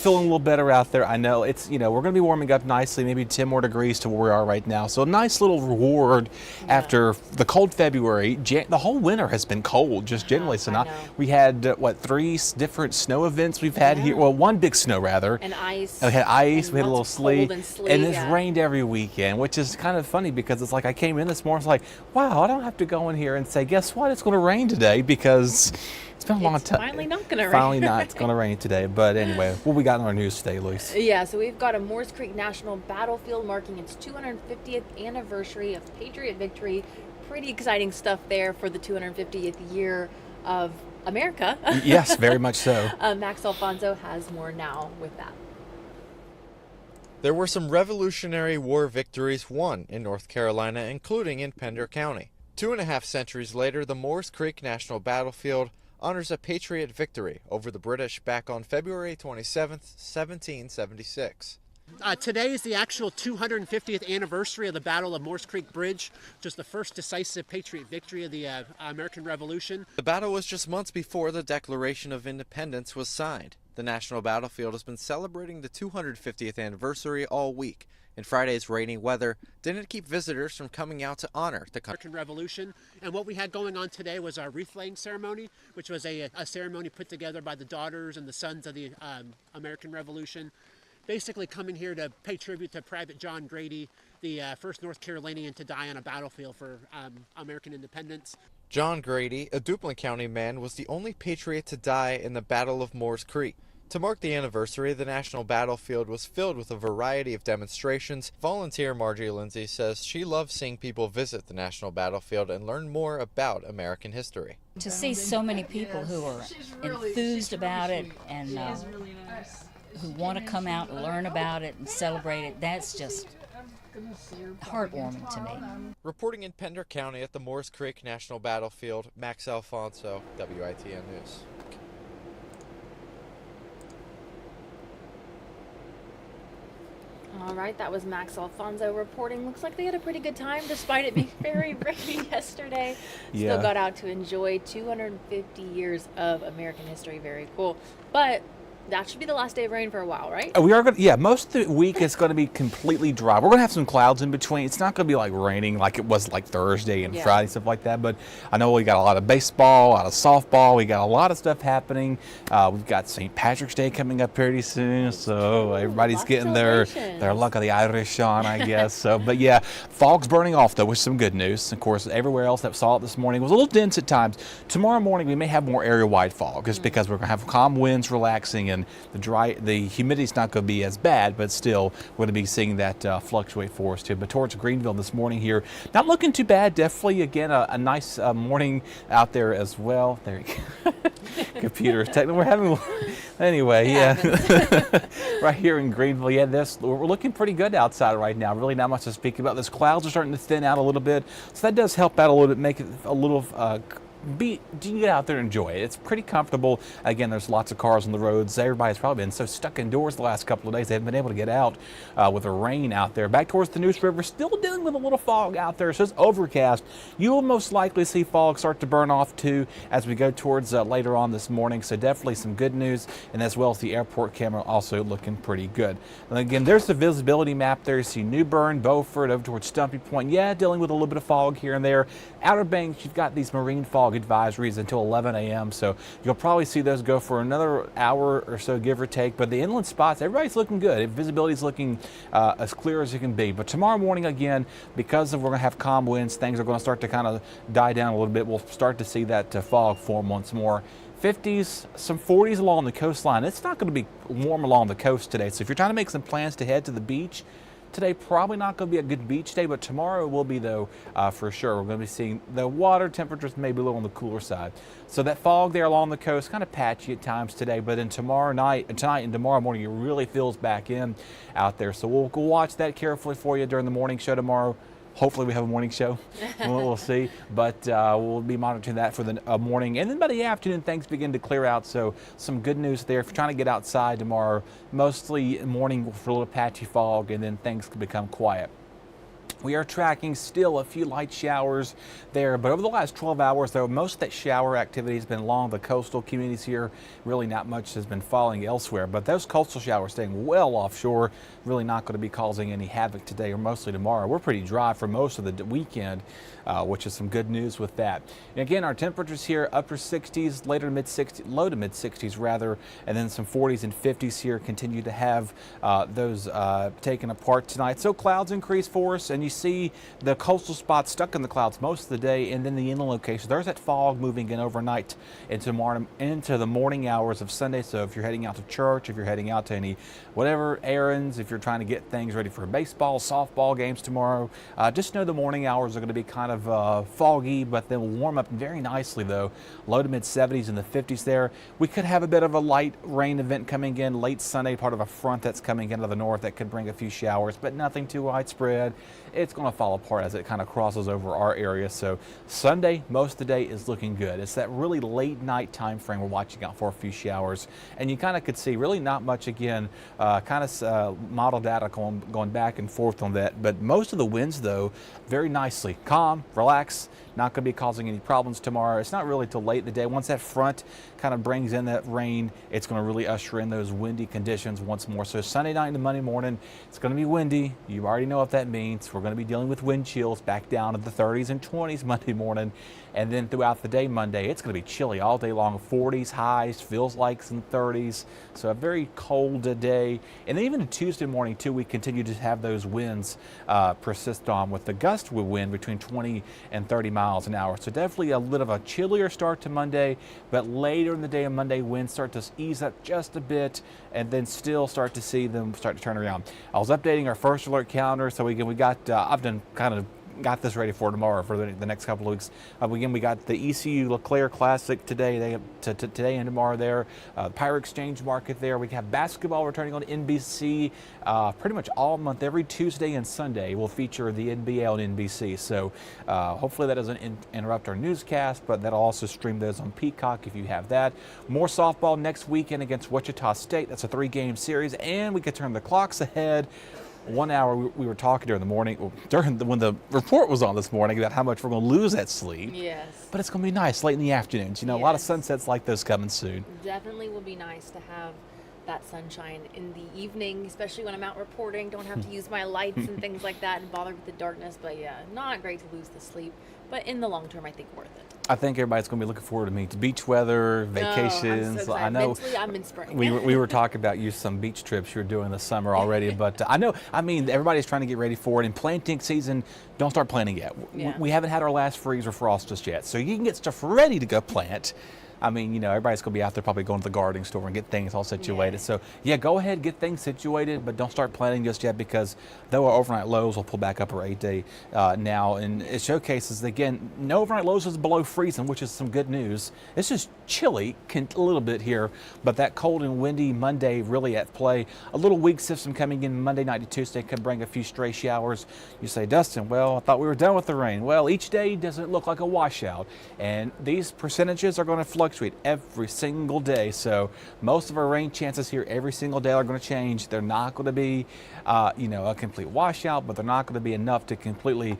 feeling a little better out there. I know it's, we're going to be warming up nicely, maybe 10 more degrees to where we are right now. So a nice little reward after the cold February. The whole winter has been cold, just generally. So now we had, 3 different snow events we've had here. Well, one big snow, rather. And ice. We had ice, we had a little sleet. And it's rained every weekend, which is kind of funny because it's like I came in this morning, it's like, wow, I don't have to go in here and say, guess what? It's going to rain today because it's been a long time. Finally not going to rain. Finally not. It's going to rain today. But anyway, what we got in our news today, Elise? Yeah, so we've got a Moores Creek National Battlefield marking its 250th anniversary of Patriot victory. Pretty exciting stuff there for the 250th year of America. Yes, very much so. Max Alfonso has more now with that. There were some Revolutionary War victories won in North Carolina, including in Pender County. 2.5 centuries later, the Moores Creek National Battlefield honors a Patriot victory over the British back on February 27, 1776. Today is the actual 250th anniversary of the Battle of Moores Creek Bridge, which is the first decisive Patriot victory of the American Revolution. The battle was just months before the Declaration of Independence was signed. The National Battlefield has been celebrating the 250th anniversary all week, and Friday's rainy weather didn't keep visitors from coming out to honor the American Revolution. And what we had going on today was our wreath-laying ceremony, which was a ceremony put together by the daughters and the sons of the American Revolution, basically coming here to pay tribute to Private John Grady, the first North Carolinian to die on a battlefield for American independence. John Grady, a Duplin County man, was the only Patriot to die in the Battle of Moores Creek. To mark the anniversary, the National Battlefield was filled with a variety of demonstrations. Volunteer Margie Lindsay says she loves seeing people visit the National Battlefield and learn more about American history. To see so many people who are enthused about it and who want to come out and learn about it and celebrate it, that's just heartwarming to me. Reporting in Pender County at the Moores Creek National Battlefield, Max Alfonso, WITN News. All right, that was Max Alfonso reporting. Looks like they had a pretty good time despite it being very rainy yesterday. Still got out to enjoy 250 years of American history. Very cool. But that should be the last day of rain for a while, right? We are going to, most of the week it's going to be completely dry. We're going to have some clouds in between. It's not going to be like raining like it was like Thursday and Friday, stuff like that. But I know we got a lot of baseball, a lot of softball. We got a lot of stuff happening. We've got St. Patrick's Day coming up pretty soon. So everybody's getting their luck of the Irish on, I guess. So, but yeah, fog's burning off though, with some good news. Of course, everywhere else that saw it this morning was a little dense at times. Tomorrow morning we may have more area-wide fog just because we're going to have calm winds relaxing, and the humidity's not going to be as bad, but still we're going to be seeing that fluctuate for us too. But towards Greenville this morning here, not looking too bad. Definitely, again, a nice morning out there as well. There you go. Computer technical. We're having anyway, right here in Greenville. Yeah, we're looking pretty good outside right now. Really not much to speak about. Those clouds are starting to thin out a little bit, so that does help out a little bit, make it a little you can get out there and enjoy it. It's pretty comfortable. Again, there's lots of cars on the roads. Everybody's probably been so stuck indoors the last couple of days. They haven't been able to get out with the rain out there. Back towards the News River, still dealing with a little fog out there. So it's overcast. You will most likely see fog start to burn off too as we go towards later on this morning. So definitely some good news, and as well as the airport camera also looking pretty good. And again, there's the visibility map there. You see New Bern, Beaufort, over towards Stumpy Point. Yeah, dealing with a little bit of fog here and there. Outer Banks, you've got these marine fog advisories until 11 a.m. So you'll probably see those go for another hour or so, give or take. But the inland spots, everybody's looking good. Visibility's looking as clear as it can be. But tomorrow morning, again, because we're going to have calm winds, things are going to start to kind of die down a little bit. We'll start to see that fog form once more. 50s, some 40s along the coastline. It's not going to be warm along the coast today. So if you're trying to make some plans to head to the beach, today probably not going to be a good beach day, but tomorrow will be, though, for sure. We're going to be seeing the water temperatures maybe a little on the cooler side. So that fog there along the coast, kind of patchy at times today, but then tonight and tomorrow morning, it really fills back in out there. So we'll watch that carefully for you during the morning show tomorrow. Hopefully we have a morning show. We'll see. But we'll be monitoring that for the morning. And then by the afternoon, things begin to clear out. So some good news there. If you're trying to get outside tomorrow, mostly morning for a little patchy fog, and then things can become quiet. We are tracking still a few light showers there, but over the last 12 hours, though, most of that shower activity has been along the coastal communities here. Really not much has been falling elsewhere, but those coastal showers staying well offshore, really not going to be causing any havoc today or mostly tomorrow. We're pretty dry for most of the weekend, which is some good news with that. And again, our temperatures here, upper 60s, later mid 60s, low to mid 60s rather, and then some 40s and 50s here. Continue to have those taken apart tonight. So clouds increase for us, and you see the coastal spots stuck in the clouds most of the day, and then the inland location. There's that fog moving in overnight into the morning hours of Sunday. So if you're heading out to church, if you're heading out to any whatever errands, if you're trying to get things ready for baseball, softball games tomorrow, just know the morning hours are going to be kind of foggy, but they will warm up very nicely though. Low to mid 70s and the 50s there. We could have a bit of a light rain event coming in late Sunday, part of a front that's coming into the north that could bring a few showers, but nothing too widespread. It's going to fall apart as it kind of crosses over our area. So Sunday, most of the day is looking good. It's that really late night time frame we're watching out for a few showers. And you kind of could see really not much again, kind of model data going back and forth on that. But most of the winds, though, very nicely. Calm, relax, not going to be causing any problems tomorrow. It's not really till late in the day. Once that front kind of brings in that rain, it's going to really usher in those windy conditions once more. So Sunday night into Monday morning, it's going to be windy. You already know what that means. We're going to be dealing with wind chills back down to the 30s and 20s Monday morning. And then throughout the day Monday, it's going to be chilly all day long. 40s highs, feels like some 30s. So a very cold day. And then even Tuesday morning too, we continue to have those winds persist on with the gust wind between 20 and 30 miles an hour. So definitely a little of a chillier start to Monday, but later in the day on Monday, winds start to ease up just a bit and then still start to see them start to turn around. I was updating our first alert calendar. So again, we got, I've done kind of got this ready for tomorrow for the next couple of weeks. Again, we got the ECU LeClaire Classic today, today and tomorrow there. The Pirate Exchange Market there. We have basketball returning on NBC pretty much all month. Every Tuesday and Sunday will feature the NBA on NBC. So hopefully that doesn't interrupt our newscast, but that'll also stream those on Peacock if you have that. More softball next weekend against Wichita State. That's a 3-game series, and we could turn the clocks ahead 1 hour. We were talking during the morning, when the report was on this morning about how much we're going to lose at sleep. Yes. But it's going to be nice late in the afternoons. You know, a lot of sunsets like those coming soon. Definitely will be nice to have that sunshine in the evening, especially when I'm out reporting. Don't have to use my lights and things like that and bother with the darkness. But yeah, not great to lose the sleep. But in the long term, I think worth it. I think everybody's going to be looking forward to beach weather, vacations. I'm so I know. Mentally, I'm in spring. we were talking about some beach trips you're doing this summer already, but I mean, everybody's trying to get ready for it. And planting season, don't start planting yet. Yeah. We haven't had our last freeze or frost just yet, so you can get stuff ready to go plant. I mean, you know, everybody's going to be out there probably going to the gardening store and get things all situated. Yeah. So, yeah, go ahead, get things situated, but don't start planting just yet because though our overnight lows will pull back up our 8-day now. And it showcases, again, no overnight lows is below freezing, which is some good news. It's just chilly a little bit here, but that cold and windy Monday really at play. A little weak system coming in Monday night to Tuesday could bring a few stray showers. You say, Dustin, well, I thought we were done with the rain. Well, each day doesn't look like a washout, and these percentages are going to fluctuate every single day. So most of our rain chances here every single day are going to change. They're not going to be, a complete washout, but they're not going to be enough to completely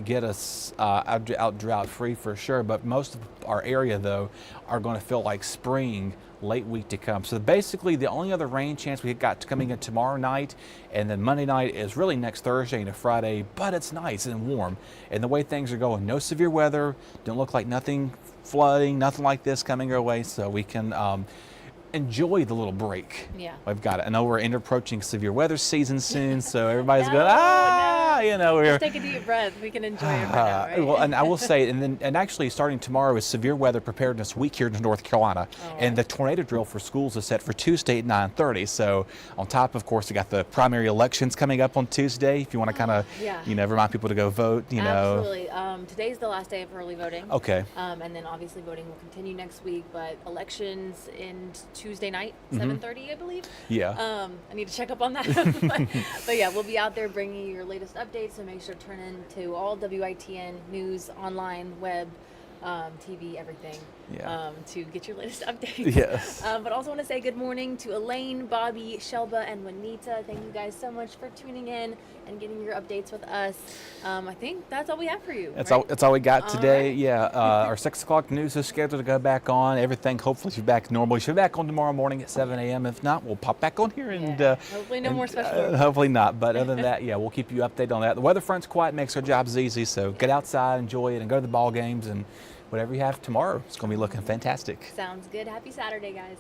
get us out drought free for sure. But most of our area, though, are going to feel like spring late week to come. So basically the only other rain chance we got coming in tomorrow night and then Monday night is really next Thursday into Friday, but it's nice and warm. And the way things are going, no severe weather, don't look like nothing flooding, nothing like this coming our way, so we can enjoy the little break. Yeah. We've got it. I know we're approaching severe weather season soon, so everybody's going, we're Just take a deep breath. We can enjoy it for now, right? Well, and I will say, and actually starting tomorrow is Severe Weather Preparedness Week here in North Carolina, and the tornado drill for schools is set for Tuesday at 9:30. So on top, of course, we got the primary elections coming up on Tuesday. If you want to kind of, remind people to go vote, Absolutely. Today's the last day of early voting. Okay. And then obviously voting will continue next week, but elections in Tuesday night, 7:30, I believe. Yeah. I need to check up on that. but yeah, we'll be out there bringing you your latest updates, so make sure to turn in to all WITN news, online, web, TV, everything. to get your latest updates. Yes. But also want to say good morning to Elaine, Bobby, Shelba, and Juanita. Thank you guys so much for tuning in and getting your updates with us. I think that's all we have for you. That's right? all we got today. right. Yeah, our 6 o'clock news is scheduled to go back on. Everything hopefully should be back normally. Should be back on tomorrow morning at 7 a.m. If not, we'll pop back on here and hopefully no more special. hopefully not. But other than that, yeah, we'll keep you updated on that. The weather front's quiet, makes our jobs easy. So get outside, enjoy it, and go to the ball games and whatever you have tomorrow. It's going to be looking fantastic. Sounds good. Happy Saturday, guys.